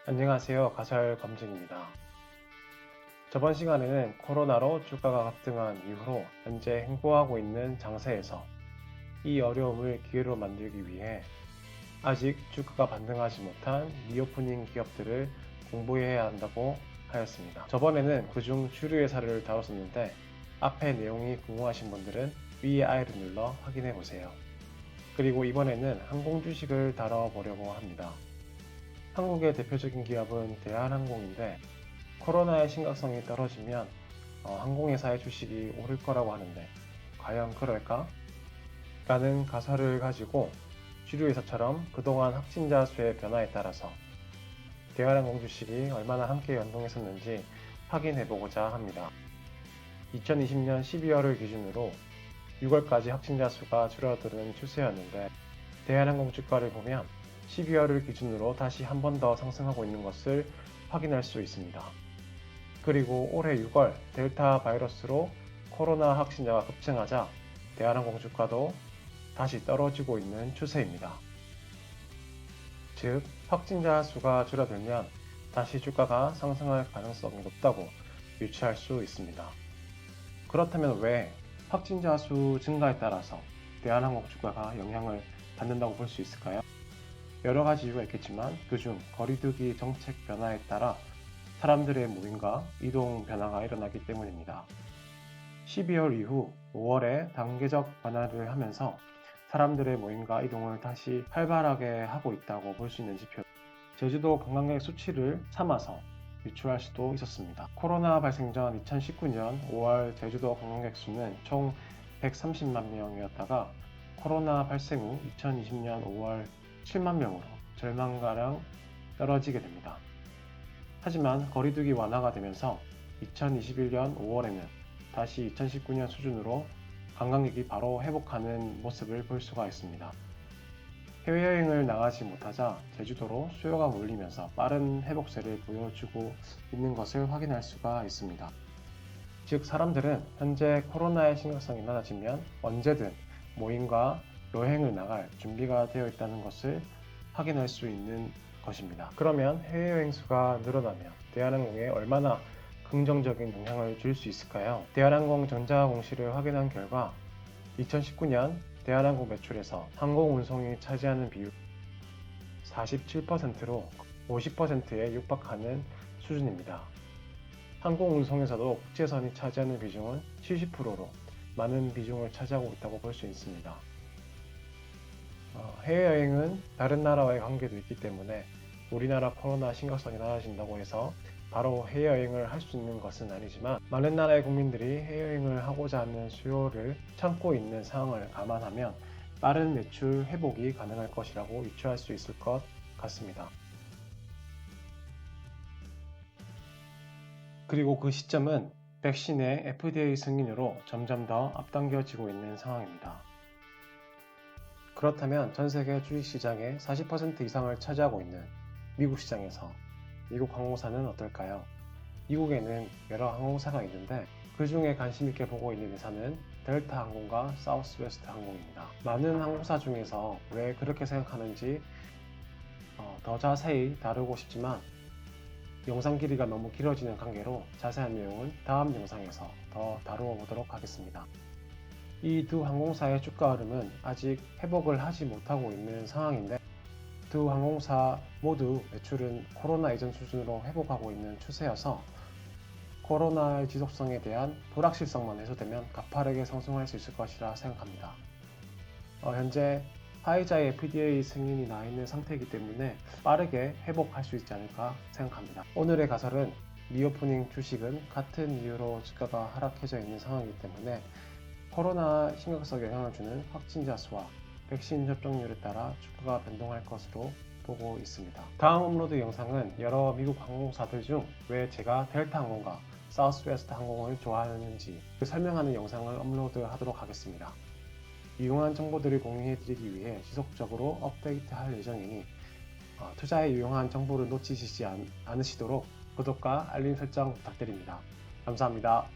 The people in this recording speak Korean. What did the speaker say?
안녕하세요. 가설검증입니다. 저번 시간에는 코로나로 주가가 급등한 이후로 현재 행보하고 있는 장세에서 이 어려움을 기회로 만들기 위해 아직 주가가 반등하지 못한 리오프닝 기업들을 공부해야 한다고 하였습니다. 저번에는 그중 주류의 사례를 다뤘었는데 앞에 내용이 궁금하신 분들은 위에 I를 눌러 확인해 보세요. 그리고 이번에는 항공 주식을 다뤄보려고 합니다. 한국의 대표적인 기업은 대한항공인데 코로나의 심각성이 떨어지면 항공회사의 주식이 오를 거라고 하는데 과연 그럴까? 라는 가설을 가지고 주류회사처럼 그동안 확진자 수의 변화에 따라서 대한항공 주식이 얼마나 함께 연동했었는지 확인해 보고자 합니다. 2020년 12월을 기준으로 6월까지 확진자 수가 줄어드는 추세였는데 대한항공 주가를 보면 12월을 기준으로 다시 한 번 더 상승하고 있는 것을 확인할 수 있습니다. 그리고 올해 6월 델타 바이러스로 코로나 확진자가 급증하자 대한항공 주가도 다시 떨어지고 있는 추세입니다. 즉, 확진자 수가 줄어들면 다시 주가가 상승할 가능성이 높다고 유추할 수 있습니다. 그렇다면 왜 확진자 수 증가에 따라서 대한항공 주가가 영향을 받는다고 볼 수 있을까요? 여러 가지 이유가 있겠지만 그중 거리두기 정책 변화에 따라 사람들의 모임과 이동 변화가 일어나기 때문입니다. 12월 이후 5월에 단계적 완화를 하면서 사람들의 모임과 이동을 다시 활발하게 하고 있다고 볼 수 있는 지표. 제주도 관광객 수치를 삼아서 유추할 수도 있었습니다. 코로나 발생 전 2019년 5월 제주도 관광객 수는 총 130만 명이었다가 코로나 발생 후 2020년 5월 7만 명으로 절반가량 떨어지게 됩니다. 하지만 거리두기 완화가 되면서 2021년 5월에는 다시 2019년 수준으로 관광객이 바로 회복하는 모습을 볼 수가 있습니다. 해외여행을 나가지 못하자 제주도로 수요가 몰리면서 빠른 회복세를 보여주고 있는 것을 확인할 수가 있습니다. 즉, 사람들은 현재 코로나의 심각성이 낮아지면 언제든 모임과 여행을 나갈 준비가 되어 있다는 것을 확인할 수 있는 것입니다. 그러면 해외여행 수가 늘어나면 대한항공에 얼마나 긍정적인 영향을 줄 수 있을까요? 대한항공 전자공시를 확인한 결과 2019년 대한항공 매출에서 항공운송이 차지하는 비율 47%로 50%에 육박하는 수준입니다. 항공운송에서도 국제선이 차지하는 비중은 70%로 많은 비중을 차지하고 있다고 볼 수 있습니다. 해외여행은 다른 나라와의 관계도 있기 때문에 우리나라 코로나 심각성이 낮아진다고 해서 바로 해외여행을 할 수 있는 것은 아니지만 많은 나라의 국민들이 해외여행을 하고자 하는 수요를 참고 있는 상황을 감안하면 빠른 매출 회복이 가능할 것이라고 유추할 수 있을 것 같습니다. 그리고 그 시점은 백신의 FDA 승인으로 점점 더 앞당겨지고 있는 상황입니다. 그렇다면 전 세계 주식시장의 40% 이상을 차지하고 있는 미국 시장에서 미국 항공사는 어떨까요? 미국에는 여러 항공사가 있는데 그 중에 관심 있게 보고 있는 회사는 델타 항공과 사우스웨스트 항공입니다. 많은 항공사 중에서 왜 그렇게 생각하는지 더 자세히 다루고 싶지만 영상 길이가 너무 길어지는 관계로 자세한 내용은 다음 영상에서 더 다루어 보도록 하겠습니다. 이 두 항공사의 주가 흐름은 아직 회복을 하지 못하고 있는 상황인데 두 항공사 모두 매출은 코로나 이전 수준으로 회복하고 있는 추세여서 코로나의 지속성에 대한 불확실성만 해소되면 가파르게 상승할 수 있을 것이라 생각합니다. 현재 화이자의 FDA 승인이 나 있는 상태이기 때문에 빠르게 회복할 수 있지 않을까 생각합니다. 오늘의 가설은 리오프닝 주식은 같은 이유로 주가가 하락해져 있는 상황이기 때문에 코로나 심각성에 영향을 주는 확진자 수와 백신 접종률에 따라 주가가 변동할 것으로 보고 있습니다. 다음 업로드 영상은 여러 미국 항공사들 중 왜 제가 델타 항공과 사우스웨스트 항공을 좋아하는지 설명하는 영상을 업로드 하도록 하겠습니다. 유용한 정보들을 공유해 드리기 위해 지속적으로 업데이트할 예정이니 투자에 유용한 정보를 놓치시지 않으시도록 구독과 알림 설정 부탁드립니다. 감사합니다.